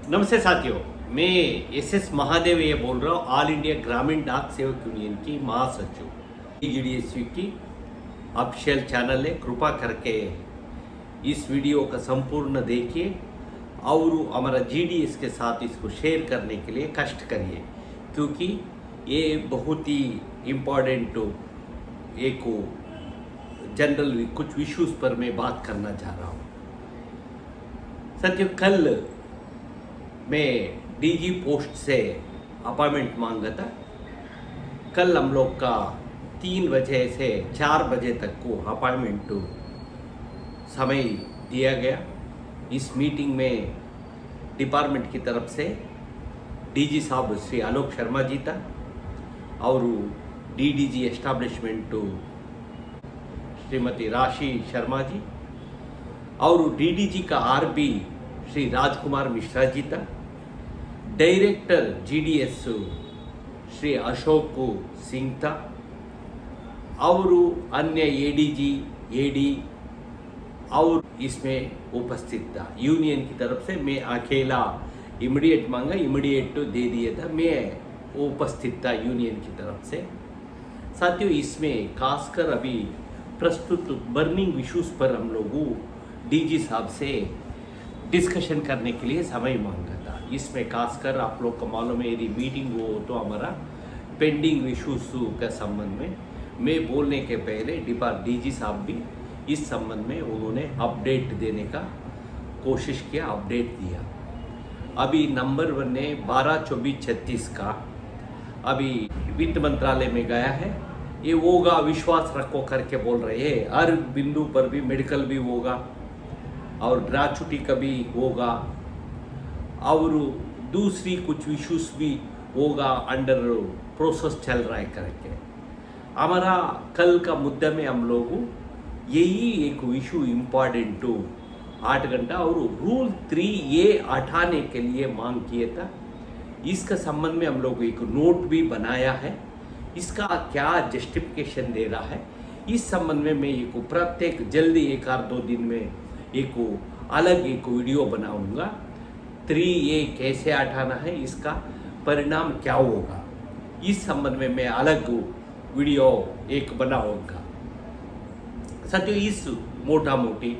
नमस्ते साथियों, मैं एस महादेव ये बोल रहा हूँ। ऑल इंडिया ग्रामीण डाक सेवक यूनियन की महासचिव। जीडीएसयू की ऑफिशियल चैनल है, कृपा करके इस वीडियो का संपूर्ण देखिए और हमारा जीडीएस के साथ इसको शेयर करने के लिए कष्ट करिए, क्योंकि ये बहुत ही इम्पोर्टेंट एक जनरल कुछ इश्यूज पर मैं बात करना चाह रहा हूँ। साथियों, कल मैं डीजी पोस्ट से अपॉइंटमेंट मांगा था। कल हम लोग का 3 बजे से 4 बजे तक को अपॉइंटमेंट समय दिया गया। इस मीटिंग में डिपार्टमेंट की तरफ से डीजी साहब श्री आलोक शर्मा जी था और डीडीजी एस्टैब्लिशमेंट श्रीमती राशि शर्मा जी और डीडीजी का आरबी श्री राजकुमार मिश्रा जी था। डायरेक्टर जीडीएस श्री अशोक सिंह था और अन्य एडीजी एडी और इसमें उपस्थित था। यूनियन की तरफ से मैं अकेला इमीडिएट मांगा, इमीडिएट दे दिया था। मैं उपस्थित था यूनियन की तरफ से। साथियों, इसमें खासकर अभी प्रस्तुत बर्निंग इश्यूज पर हम लोगों डीजी साहब से डिस्कशन करने के लिए समय मांगा था। इसमें खासकर आप लोग को मालूम है, यदि मीटिंग हो तो हमारा पेंडिंग इश्यूज के संबंध में मैं बोलने के पहले डीजी साहब भी इस संबंध में उन्होंने अपडेट देने का कोशिश किया, अपडेट दिया। अभी नंबर 1 ने 12/24/36 का अभी वित्त मंत्रालय में गया है। ये होगा, विश्वास रखो करके बोल रहे हैं। हर बिंदु पर भी मेडिकल भी होगा और ग्रेचुटी का भी होगा और दूसरी कुछ इश्यूज भी होगा, अंडर प्रोसेस चल रहा है करके। हमारा कल का मुद्दा में हम लोग यही एक इशू इम्पॉर्टेंट 8 घंटा और रूल 3A हटाने के लिए मांग किया था। इसका संबंध में हम लोग एक नोट भी बनाया है। इसका क्या जस्टिफिकेशन दे रहा है, इस संबंध में मैं एक प्रत्येक जल्दी 1-2 दिन में एक अलग एक वीडियो बनाऊंगा। 3A कैसे हटाना है, इसका परिणाम क्या होगा, इस संबंध में मैं अलग वीडियो एक बनाऊंगा। साथियों, इस मोटा मोटी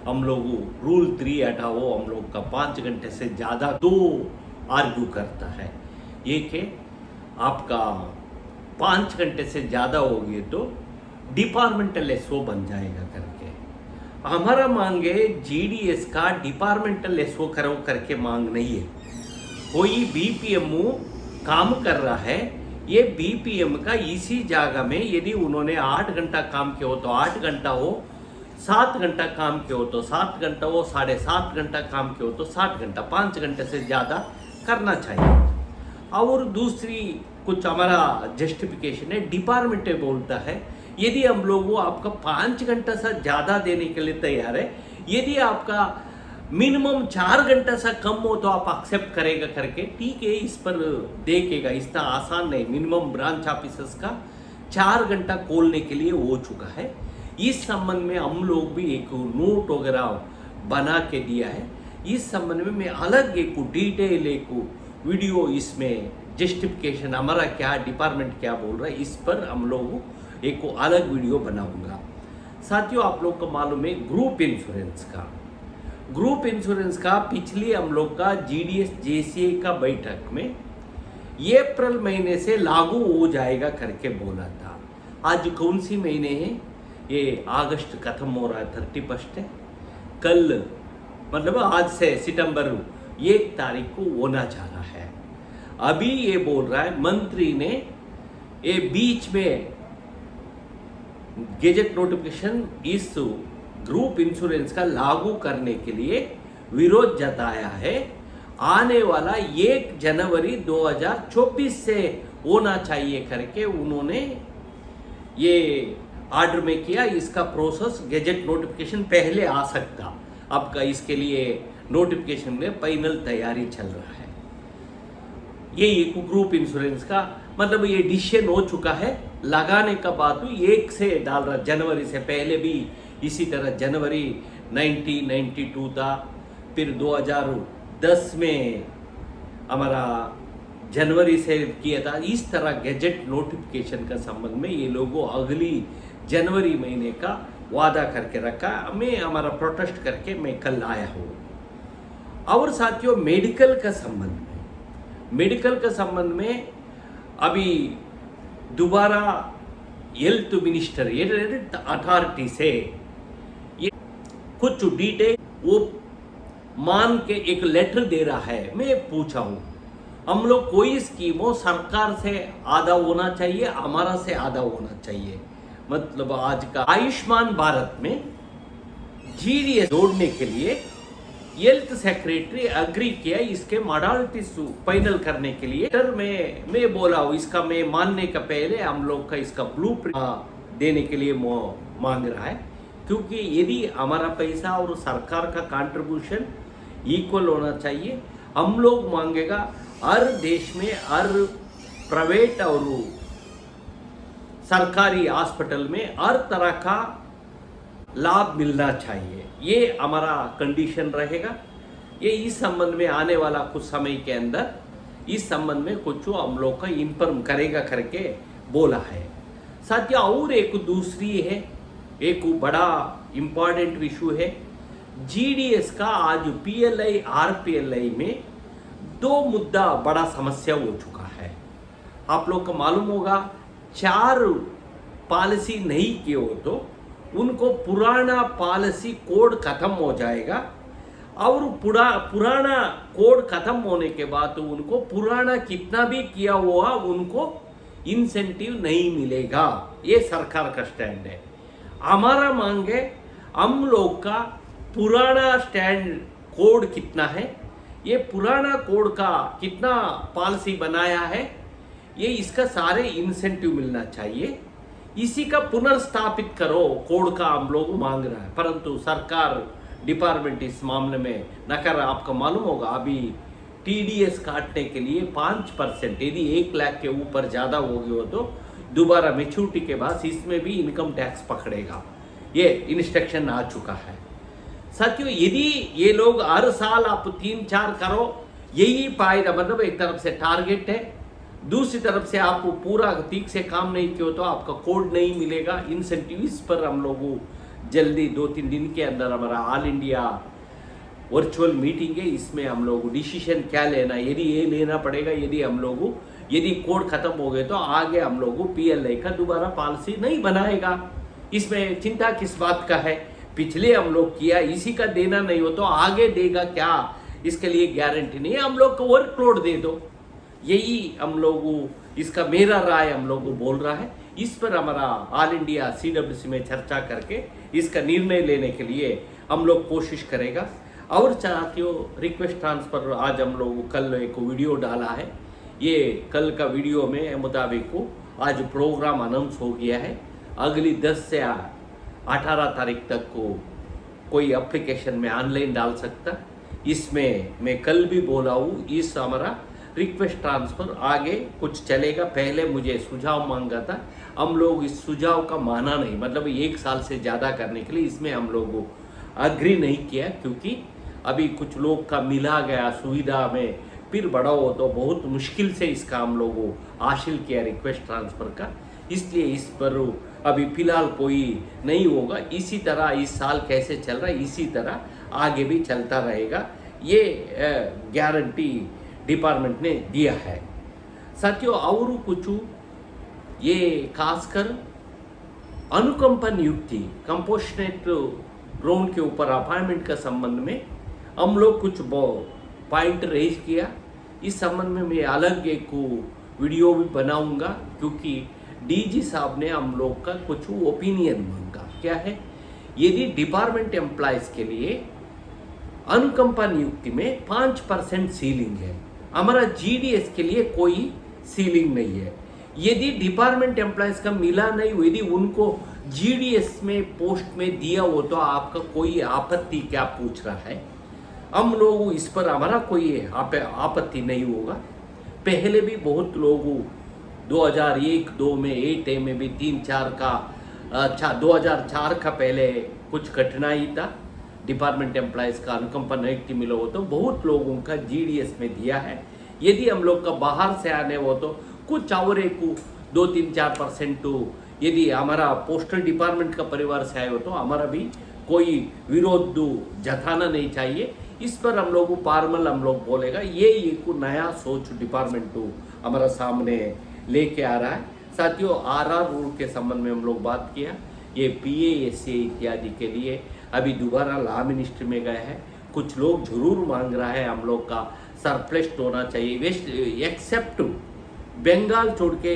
हम लोग रूल 3 हटाओ हम लोग का 5 घंटे से ज़्यादा 2 आर्ग्यू करता है। एक है आपका 5 घंटे से ज़्यादा हो गए तो डिपार्टमेंटल एसओ बन जाएगा करके। हमारा मांग है जीडीएस का डिपार्टमेंटल एसओ करो करके मांग नहीं है। कोई बीपीएम काम कर रहा है, ये बीपीएम का इसी जगह में यदि उन्होंने 8 घंटा काम किया हो तो 8 घंटा हो, 7 घंटा काम किया हो तो 7 घंटा हो, 7.5 घंटा काम किया हो तो 7 घंटा, 5 घंटे से ज़्यादा करना चाहिए। और दूसरी कुछ हमारा जस्टिफिकेशन है, डिपार्टमेंट बोलता है यदि हम लोग आपका 5 घंटा से ज़्यादा देने के लिए तैयार है, यदि आपका मिनिमम 4 घंटा से कम हो तो आप एक्सेप्ट करेगा करके। ठीक है, इस पर देखेगा, इतना आसान नहीं। मिनिमम ब्रांच ऑफिसर्स का 4 घंटा खोलने के लिए हो चुका है। इस संबंध में हम लोग भी एक नोट वगैरह बना के दिया है। इस संबंध में मैं अलग एक डिटेल एक वीडियो, इसमें जस्टिफिकेशन हमारा क्या, डिपार्टमेंट क्या बोल रहा है, इस पर हम लोग एक अलग वीडियो बनाऊंगा। साथियों, आप लोग को मालूम है ग्रुप इंश्योरेंस का पिछली हम लोग का जीडीएस जेसीए का बैठक में अप्रैल महीने से लागू हो जाएगा करके बोला था। आज कौन सी महीने है, ये अगस्त खत्म हो रहा है, 31 है। कल मतलब आज से सितंबर 1 तारीख को होना चाह रहा है। अभी ये बोल रहा है मंत्री ने ये बीच में गेजेट नोटिफिकेशन इस ग्रुप इंश्योरेंस का लागू करने के लिए विरोध जताया है। आने वाला 1 जनवरी 2024 से होना चाहिए करके उन्होंने ये ऑर्डर में किया। इसका प्रोसेस गेजेट नोटिफिकेशन पहले आ सकता, अब का इसके लिए नोटिफिकेशन में फाइनल तैयारी चल रहा है। ये एक ग्रुप इंश्योरेंस का मतलब ये डिसीजन हो चुका है, लगाने का बात 1 से डाल रहा। जनवरी से पहले भी इसी तरह जनवरी 1992 था, फिर 10 में हमारा जनवरी से किया था। इस तरह गैजेट नोटिफिकेशन का संबंध में ये लोगों अगली जनवरी महीने का वादा करके रखा। मैं हमारा प्रोटेस्ट करके मैं कल आया हूँ। और साथियों, मेडिकल का संबंध में अभी दोबारा हेल्थ मिनिस्टर हेल्थ अथॉरिटी से ये कुछ डिटेल वो मान के एक लेटर दे रहा है। मैं पूछा हूँ, हम लोग कोई स्कीम हो सरकार से आधा होना चाहिए, हमारा से आधा होना चाहिए। मतलब आज का आयुष्मान भारत में जीडीएस जोड़ने के लिए हेल्थ सेक्रेटरी अग्री किया, इसके मॉडलिटी फाइनल करने के लिए। मैं बोला हूँ, इसका मैं मानने का पहले हम लोग का इसका ब्लूप्रिंट देने के लिए मांग रहा है, क्योंकि यदि हमारा पैसा और सरकार का कंट्रीब्यूशन इक्वल होना चाहिए। हम लोग मांगेगा हर देश में हर प्राइवेट और सरकारी हॉस्पिटल में हर तरह का लाभ मिलना चाहिए। ये हमारा कंडीशन रहेगा। ये इस संबंध में आने वाला कुछ समय के अंदर इस संबंध में कुछ हम लोग का इन्फॉर्म करेगा करके बोला है। साथियों, और एक दूसरी है, एक बड़ा इम्पॉर्टेंट इशू है जीडीएस का। आज पीएलआई आरपीएलआई में दो मुद्दा बड़ा समस्या हो चुका है। आप लोग को मालूम होगा, 4 पॉलिसी नहीं किए हो तो उनको पुराना पॉलिसी कोड खत्म हो जाएगा, और पुराना कोड खत्म होने के बाद तो उनको पुराना कितना भी किया हुआ उनको इंसेंटिव नहीं मिलेगा। ये सरकार का स्टैंड है। हमारा मांग है, हम लोग का पुराना स्टैंड कोड कितना है, ये पुराना कोड का कितना पॉलिसी बनाया है, ये इसका सारे इंसेंटिव मिलना चाहिए। इसी का पुनर्स्थापित करो कोड का हम लोग मांग रहा है, परंतु सरकार डिपार्टमेंट इस मामले में नकार। आपको मालूम होगा, अभी टीडीएस काटने के लिए 5%, यदि 1 लाख के ऊपर ज़्यादा हो गए हो तो दोबारा मेच्योरिटी के बाद इसमें भी इनकम टैक्स पकड़ेगा। ये इंस्ट्रक्शन आ चुका है। साथियों, यदि ये लोग हर साल आप 3-4 करो, यही फायदा, मतलब एक तरफ से टारगेट है, दूसरी तरफ से आप पूरा ठीक से काम नहीं किया तो आपका कोड नहीं मिलेगा, इंसेंटिव। इस पर हम लोग जल्दी 2-3 दिन के अंदर हमारा ऑल इंडिया वर्चुअल मीटिंग है, इसमें हम लोग डिसीजन क्या लेना, यदि ये लेना पड़ेगा। यदि कोड खत्म हो गए तो आगे हम लोग पीएलआई का दोबारा पॉलिसी नहीं बनाएगा। इसमें चिंता किस बात का है, पिछले हम लोग किया, इसी का देना नहीं हो तो आगे देगा क्या, इसके लिए गारंटी नहीं है। हम लोग को वर्कलोड दे दो, यही हम लोग इसका मेरा राय हम लोग बोल रहा है। इस पर हमारा ऑल इंडिया सीडब्ल्यूसी में चर्चा करके इसका निर्णय लेने के लिए हम लोग कोशिश करेगा। और साथियों, रिक्वेस्ट ट्रांसफर आज हम लोग कल एक वीडियो डाला है। ये कल का वीडियो में मुताबिक आज प्रोग्राम अनाउंस हो गया है। अगली 10 से 18 तारीख तक को कोई एप्लीकेशन में ऑनलाइन डाल सकता। इसमें मैं कल भी बोला हूँ, इस हमारा रिक्वेस्ट ट्रांसफर आगे कुछ चलेगा। पहले मुझे सुझाव मांगा था, हम लोग इस सुझाव का माना नहीं, मतलब 1 साल से ज़्यादा करने के लिए इसमें हम लोग अग्री नहीं किया, क्योंकि अभी कुछ लोग का मिला गया सुविधा में, फिर बड़ा हो तो बहुत मुश्किल से इसका हम लोग हासिल किया रिक्वेस्ट ट्रांसफ़र का। इसलिए इस पर अभी फ़िलहाल कोई नहीं होगा। इसी तरह इस साल कैसे चल रहा है, इसी तरह आगे भी चलता रहेगा। ये गारंटी डिपार्टमेंट ने दिया है। साथियों, और कुछ ये खासकर अनुकंपा नियुक्ति, कंपोस्टेड ग्राउंड के ऊपर अपॉइंटमेंट का संबंध में हम लोग कुछ पॉइंट रेज किया। इस संबंध में मैं अलग एक वीडियो भी बनाऊंगा, क्योंकि डीजी साहब ने हम लोग का कुछ ओपिनियन मांगा। क्या है, यदि डिपार्टमेंट एम्प्लॉयज़ के लिए अनुकंपा नियुक्ति में 5% सीलिंग है, हमारा जीडीएस के लिए कोई सीलिंग नहीं है। यदि डिपार्टमेंट एम्प्लॉयज़ का मिला नहीं, यदि उनको जीडीएस में पोस्ट में दिया हो तो आपका कोई आपत्ति क्या पूछ रहा है। हम लोग इस पर हमारा कोई आपत्ति नहीं होगा। पहले भी बहुत लोग 2001-2 में 8A में भी 3-4 का, अच्छा 2004 का पहले कुछ कठिनाई था, डिपार्टमेंट एम्प्लॉयज़ का अनुकंपा नियुक्ति मिला हो तो बहुत लोगों का जीडीएस में दिया है। यदि हम लोग का बाहर से आने हो तो कुछ और एक 2-3-4% यदि हमारा पोस्टल डिपार्टमेंट का परिवार से आए हो तो हमारा भी कोई विरोध जताना नहीं चाहिए। इस पर हम लोग पारमल हम लोग बोलेगा ये एक नया सोच डिपार्टमेंट हमारा सामने लेके आ रहा है। साथियों, आरआर रूल के संबंध में हम लोग बात किया। ये पीएएसए इत्यादि के लिए अभी दोबारा लॉ मिनिस्ट्री में गए हैं। कुछ लोग जरूर मांग रहा है हम लोग का सरप्लस होना चाहिए वेस्ट एक्सेप्ट बंगाल छोड़ के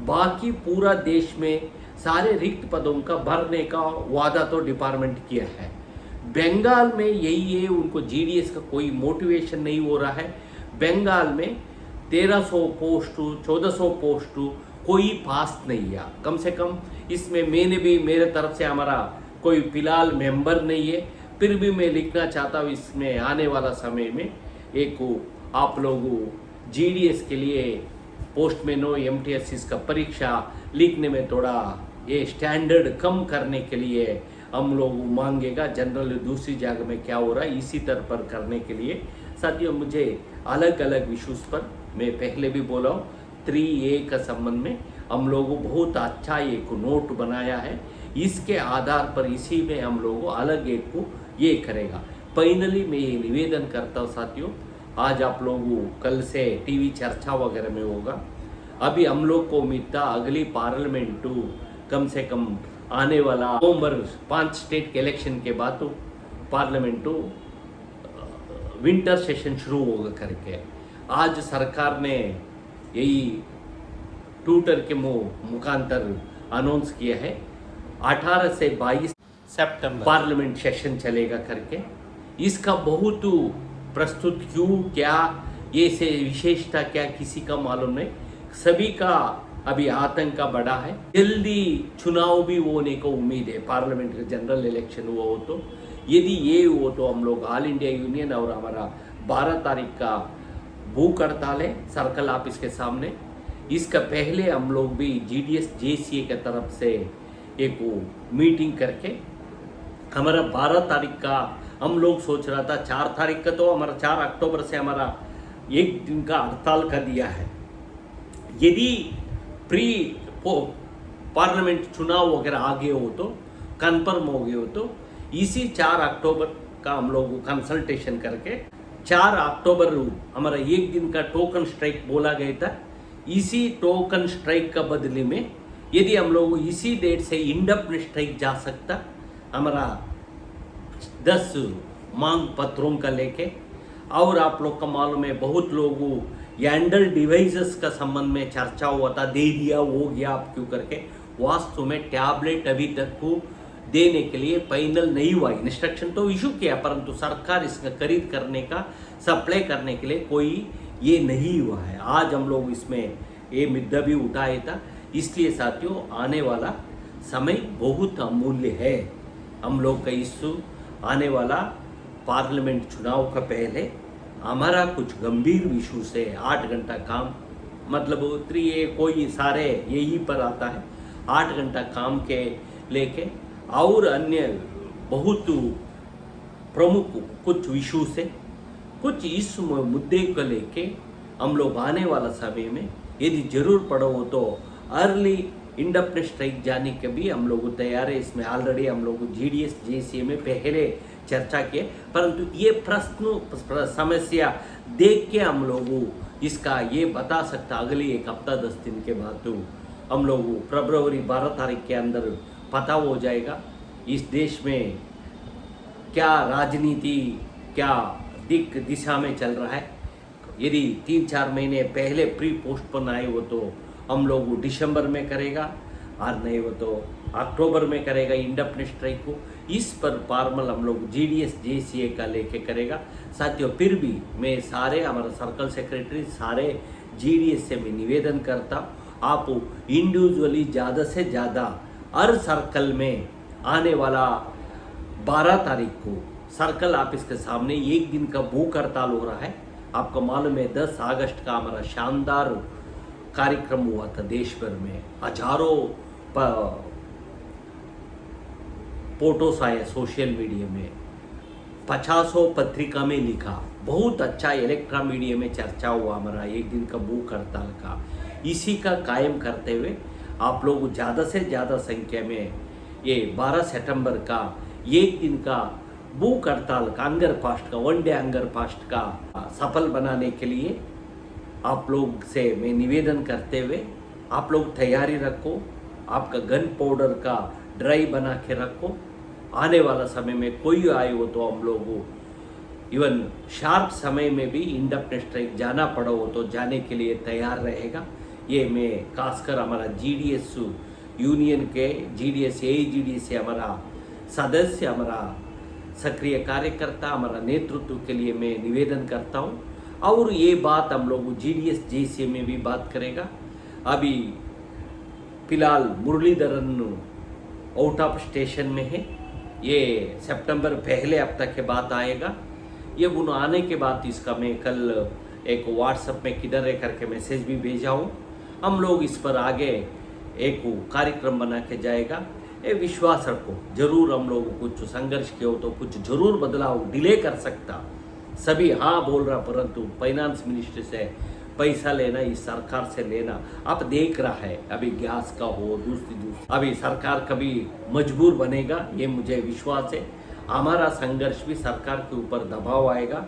बाकी पूरा देश में सारे रिक्त पदों का भरने का वादा तो डिपार्टमेंट किया है। बंगाल में यही है, उनको जीडीएस का कोई मोटिवेशन नहीं हो रहा है। बंगाल में 1300 पोस्ट 1400 पोस्ट कोई पास नहीं है। कम से कम इसमें मैंने भी मेरे तरफ से हमारा कोई फिलहाल मेंबर नहीं है, फिर भी मैं लिखना चाहता हूँ इसमें आने वाला समय में एक आप लोग जीडीएस के लिए पोस्टमैनों एमटीएससी का परीक्षा लिखने में थोड़ा ये स्टैंडर्ड कम करने के लिए हम लोग मांगेगा। जनरल दूसरी जगह में क्या हो रहा है इसी तरह पर करने के लिए। साथियों, मुझे अलग अलग इश्यूज पर मैं पहले भी बोला हूँ 3A का संबंध में हम लोगों बहुत अच्छा एक नोट बनाया है। इसके आधार पर इसी में हम लोगों अलग एक को ये करेगा। फाइनली मैं ये निवेदन करता हूँ साथियों, आज आप लोगों कल से टीवी चर्चा वगैरह में होगा। अभी हम लोग को उम्मीद था अगली पार्लियामेंट कम से कम आने वाला नवंबर 5 स्टेट के इलेक्शन के बाद तो पार्लियामेंट विंटर सेशन शुरू होगा करके। आज सरकार ने यही ट्विटर के मुखांतर अनाउंस किया है 18 से 22 सितंबर पार्लियामेंट सेशन चलेगा करके। इसका बहुत प्रस्तुत क्यों क्या ये से विशेषता क्या किसी का मालूम नहीं। सभी का अभी आतंक का बढ़ा है। जल्दी चुनाव भी होने को उम्मीद है। पार्लियामेंट का जनरल इलेक्शन हुआ हो तो यदि ये हो तो हम लोग ऑल इंडिया यूनियन और हमारा 12 तारीख का भूख हड़ताल है सर्कल ऑफिस के सामने। इसका पहले हम लोग भी जीडीएस जेसीए के तरफ से एक मीटिंग करके हमारा 12 तारीख का हम लोग सोच रहा था 4 तारीख का तो हमारा 4 अक्टूबर से हमारा एक दिन का हड़ताल कर दिया है। यदि प्री पार्लियामेंट चुनाव वगैरह आगे हो तो कन्फर्म हो गए हो तो इसी 4 अक्टूबर का हम लोग कंसल्टेशन करके 4 अक्टूबर हमारा एक दिन का टोकन स्ट्राइक बोला गया था। इसी टोकन स्ट्राइक का बदले में यदि हम लोग इसी डेट से इंडेफिनिट स्ट्राइक जा सकता हमारा 10 मांग पत्रों का लेके। और आप लोग का मालूम है बहुत लोगों एंड्रॉइड डिवाइसेस का संबंध में चर्चा हुआ था, दे दिया हो गया आप क्यों करके। वास्तव में टैबलेट अभी तक को देने के लिए फाइनल नहीं हुआ। इंस्ट्रक्शन तो इशू किया परंतु सरकार इसका खरीद करने का सप्लाई करने के लिए कोई ये नहीं हुआ है। आज हम लोग इसमें ये मुद्दा भी उठाया था। इसलिए साथियों आने वाला समय बहुत अमूल्य है। हम लोग का इश्यू आने वाला पार्लियामेंट चुनाव का पहले हमारा कुछ गंभीर इशू से 8 घंटा काम मतलब 3A कोई सारे यही पर आता है 8 घंटा काम के लेके और अन्य बहुत प्रमुख कुछ इशू से कुछ इस मुद्दे को लेके हम लोग आने वाला समय में यदि जरूर पड़ो हो तो अर्ली इंडेफिनिट स्ट्राइक जाने के भी हम लोग तैयार है। इसमें ऑलरेडी हम लोग जीडीएस जेसीए में पहले चर्चा किए परंतु ये प्रश्न समस्या देख के हम लोग इसका ये बता सकता अगले एक हफ्ता 10 दिन के बाद तो हम लोग फरवरी 12 तारीख के अंदर पता हो जाएगा इस देश में क्या राजनीति क्या दिशा में चल रहा है। यदि 3-4 महीने पहले प्री पोस्टपोन आए हो तो हम लोग दिसंबर में करेगा और नहीं हो तो अक्टूबर में करेगा इंडेफिनिट स्ट्राइक को। इस पर पार्मल हम लोग जीडीएस जेसीए का लेके करेगा। साथियों फिर भी मैं सारे हमारा सर्कल सेक्रेटरी सारे जीडीएस से मैं निवेदन करता आप इंडिविजुअली ज़्यादा से ज़्यादा हर सर्कल में आने वाला 12 तारीख को सर्कल ऑफिस के सामने एक दिन का भूख हड़ताल हो रहा है। आपको मालूम है 10 अगस्त का हमारा शानदार कार्यक्रम हुआ था देश भर में। हजारों फोटोस आए सोशल मीडिया में 50 पत्रिका में लिखा। बहुत अच्छा इलेक्ट्रा मीडिया में चर्चा हुआ हमारा एक दिन का भूख हड़ताल का। इसी का कायम करते हुए आप लोग ज़्यादा से ज़्यादा संख्या में ये 12 सितंबर का एक दिन का भूख हड़ताल का अंगर फास्ट का 1 डे अंगर फास्ट का सफल बनाने के लिए आप लोग से मैं निवेदन करते हुए आप लोग तैयारी रखो, आपका गन पाउडर का ड्राई बना के रखो। आने वाला समय में कोई आए हो तो हम लोग इवन शार्प समय में भी इंडेफिनिट स्ट्राइक जाना पड़ा हो तो जाने के लिए तैयार रहेगा। ये मैं खासकर हमारा जीडीएस यूनियन के जीडीएस AIGDS से हमारा सदस्य, हमारा सक्रिय कार्यकर्ता, हमारा नेतृत्व के लिए मैं निवेदन करता हूँ। और ये बात हम लोग GDS JCA में भी बात करेगा। अभी फिलहाल मुरलीधरन आउट ऑफ स्टेशन में है, ये सितंबर पहले हफ्ते के बाद आएगा। ये उन आने के बाद इसका मैं कल एक व्हाट्सएप में किधर है करके मैसेज भी भेजा हूँ। हम लोग इस पर आगे एक कार्यक्रम बना के जाएगा। ये विश्वास रखो, जरूर हम लोग कुछ संघर्ष किया हो तो कुछ जरूर बदलाव डिले कर सकता। सभी हाँ बोल रहा, परंतु फाइनेंस मिनिस्ट्री से पैसा लेना, इस सरकार से लेना आप देख रहा है। अभी गैस का हो, दूसरी अभी सरकार कभी मजबूर बनेगा, ये मुझे विश्वास है। हमारा संघर्ष भी सरकार के ऊपर दबाव आएगा।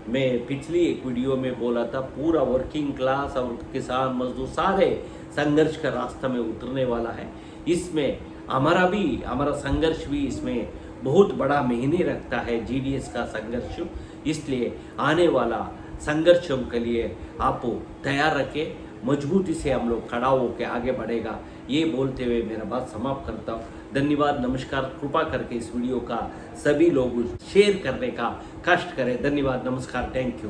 मैं पिछली एक वीडियो में बोला था, पूरा वर्किंग क्लास और किसान मजदूर सारे संघर्ष का रास्ता में उतरने वाला है। इसमें हमारा संघर्ष भी इसमें बहुत बड़ा मायने रखता है, GDS का संघर्ष। इसलिए आने वाला संघर्षों के लिए आप तैयार रखें, मजबूती से हम लोग खड़ा होकर आगे बढ़ेगा। ये बोलते हुए मेरा बात समाप्त करता हूँ। धन्यवाद, नमस्कार। कृपा करके इस वीडियो का सभी लोग शेयर करने का कष्ट करें। धन्यवाद, नमस्कार, थैंक यू।